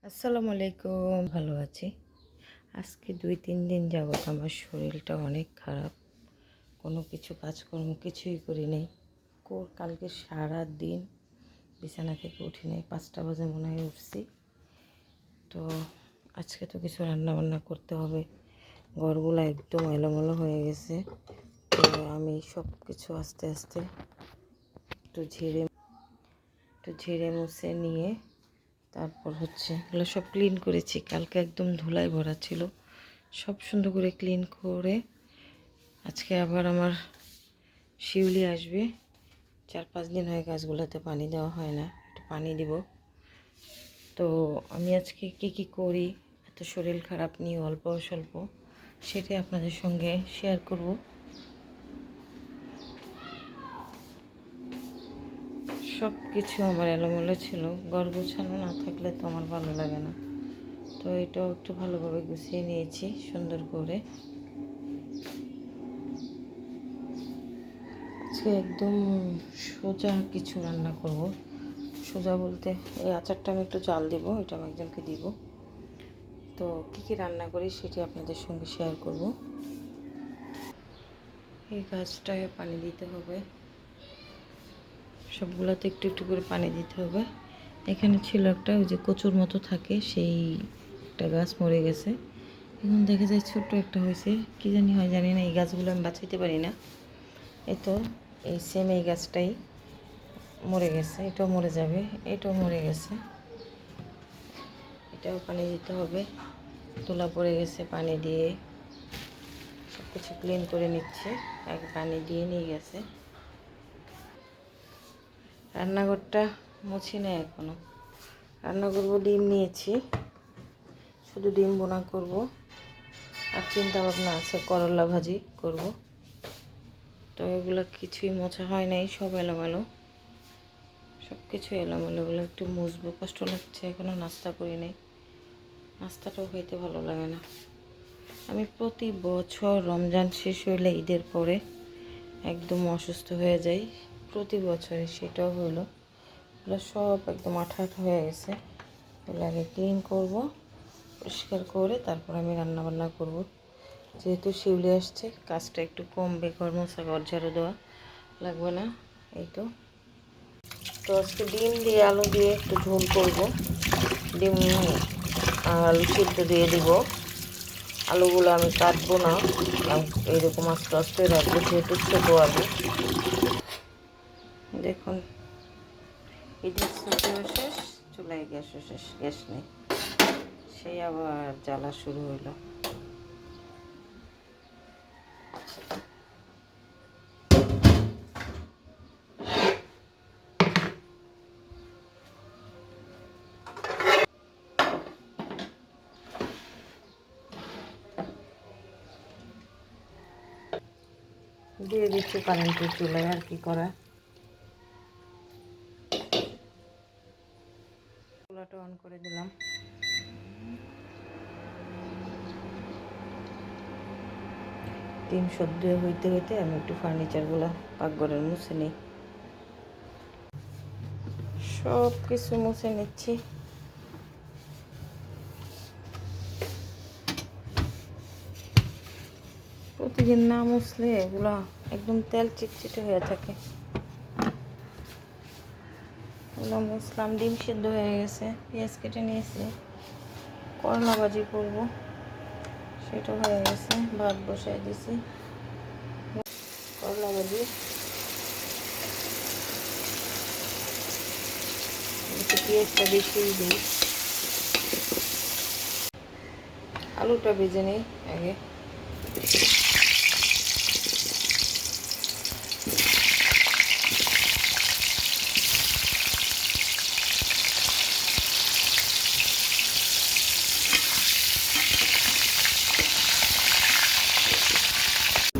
আসসালামু আলাইকুম। ভালো আছি। আজকে ২-৩ দিন যাবত আমার শরীরটা অনেক খারাপ। কোনো কিছু কাজকর্ম কিছুই করি নাই। কালকে সারাদিন বিছানা থেকে উঠি নাই। ৫টা বাজে মনে হয় উঠছি। তো আজকে তো কিছু রান্নাবান্না করতে হবে। ঘরগুলো একদম এলোমেলো হয়ে গেছে। তো আমি সব কিছু আস্তে আস্তে একটু ঝেড়ে মুছে নিয়ে তারপর এগুলো সব ক্লিন করেছি। কালকে একদম ধুলায় ভরা ছিল, সব সুন্দর করে ক্লিন করে আজকে আবার আমার শিউলি আসবে। ৪-৫ দিন হয়ে গাছগুলোতে পানি দেওয়া হয় না, একটু পানি দিব। তো আমি আজকে কি করি এত শরীর খারাপ নিয়ে অল্প স্বল্প সেটাই আপনাদের সঙ্গে শেয়ার করব। সব কিছু আমার এলোমেলো ছিল, ঘর গোছানো না থাকলে তো আমার ভালো লাগে না। তো এটাও একটু ভালোভাবে গুছিয়ে নিয়েছি সুন্দর করে। আজকে একদম সোজা কিছু রান্না করব। সোজা বলতে এই আচারটা আমি একটু জাল দিব, এটা আমি একজনকে দিব। তো কী রান্না করি সেটি আপনাদের সঙ্গে শেয়ার করব। এই গাছটায় পানি দিতে হবে, সবগুলোতে একটু একটু করে পানি দিতে হবে। এখানে ছিল একটা ওই যে কচুর মতো থাকে, সেই একটা গাছ মরে গেছে। এখন দেখা যায় ছোট্ট একটা হয়েছে, কী জানি হয় জানি না। এই গাছগুলো আমি বাঁচাইতে পারি না। এই তো এই সেম এই গাছটাই মরে গেছে, এটাও মরে যাবে, এটাও মরে গেছে। এটাও পানি দিতে হবে। তোলা পড়ে গেছে, পানি দিয়ে সব কিছু ক্লিন করে নিচ্ছে। আগে পানি দিয়ে নিয়ে গেছে। রান্নাঘরটা মুছি না এখনও। রান্না করবো, ডিম নিয়েছি, শুধু ডিম বোনা করব। আর চিন্তা ভাবনা আছে করলা ভাজি করব। তো এগুলো কিছুই মোছা হয় নাই, সব এলোমেলো, সব কিছু এলোমেলো। এগুলো একটু মুছবো, কষ্ট লাগছে। এখনও নাস্তা করি নাই, নাস্তাটাও খেতে ভালো লাগে না। আমি প্রতি বছর রমজান শেষ হইলে ঈদের পরে একদম অসুস্থ হয়ে যাই, প্রতি বছরে। সেটাও হলো, এগুলো সব একদম আঠা আঠা হয়ে গেছে। এগুলো আগে ক্লিন করব, পরিষ্কার করে তারপর আমি রান্নাবান্না করব। যেহেতু শিউলি আসছে, কাজটা একটু কমবে, ঘর মোছা, ঘর ঝাড়ু দেওয়া লাগবে না। এই তো আজকে ডিম দিয়ে আলু দিয়ে একটু ঝোল করব। ডিম আলু সিদ্ধ দিয়ে দিব। আলুগুলো আমি কাটবো না, এইরকম আস্তে আস্তে রাখবো, যেহেতু ছোটো আলু। দেখুন ঈদের ছুটিও শেষ, চুলায় গ্যাসও শেষ, গ্যাস নেই। সেই আবার জ্বালা শুরু হইলো। দিয়ে দিচ্ছি কারেন্টের চুলায়, আর কি করা। চুলাটা অন করে দিলাম। ডিম সদ্য হইতে হইতে আমি একটু ফার্নিচারগুলো পাকঘরের মুছে নিই। সব কিছু মুছে নিচ্ছি। প্রতিদিন না মুছলে এগুলো একদম তেল চিটচিটে হয়ে থাকে। এগুলো মুছলাম। ডিম সিদ্ধ হয়ে গেছে, পেঁয়াজ কেটে নিয়েছি, করলা ভাজি করবো, সেটা হয়ে গেছে। ভাত বসাই দিছি, করলা ভাজি। একটু পেঁয়াজটা বেশি দিই। আলুটা ভেজে নিই আগে।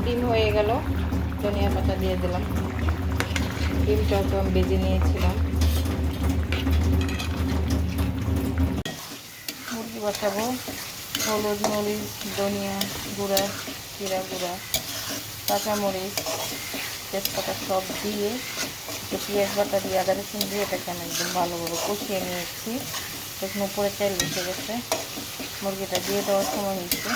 ডিম হয়ে গেল, ধনিয়া পাতা দিয়ে দিলাম। ডিমটাও তো আমি ভেজে নিয়েছিলাম। মুরগি বসাবো। হলুদ, মরিচ, ধনিয়া গুঁড়া, জিরা গুঁড়া, কাঁচামরিচ, তেজপাতা সব দিয়ে একটু পেঁয়াজ বাটা দিয়ে আদা রসুন দিয়ে এটাকে আমি একদম ভালোভাবে কষিয়ে নিয়েছি। দেখুন উপরে তেল উঠে গেছে, মুরগিটা দিয়ে দেওয়ার সময় হয়েছে।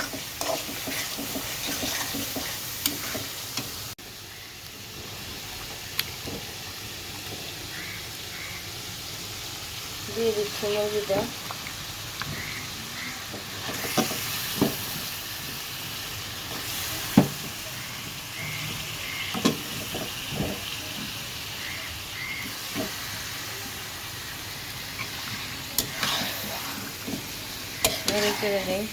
দিয়ে দিচ্ছি মুরগিটা। নেড়ে চেড়ে দিই।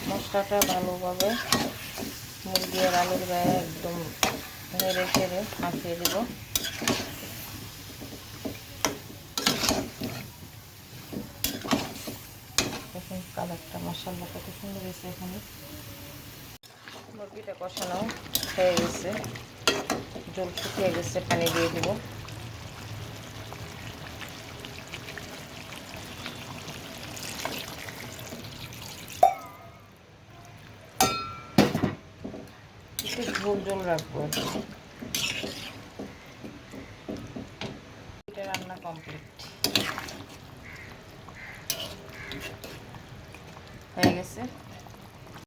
মশলাটা ভালোভাবে মুরগি আর আলুর গায়ে একদম নেড়ে চেড়ে মাখিয়ে দেব। দেখুন কালারটা মাশাআল্লাহ কত সুন্দর হয়েছে। এখানে মুরগিটা কষানো হয়ে গেছে, জল শুকিয়ে গেছে, পানি দিয়ে দেব। একটু ঝোল ঝোল রাখবো। এটা রান্না কমপ্লিট।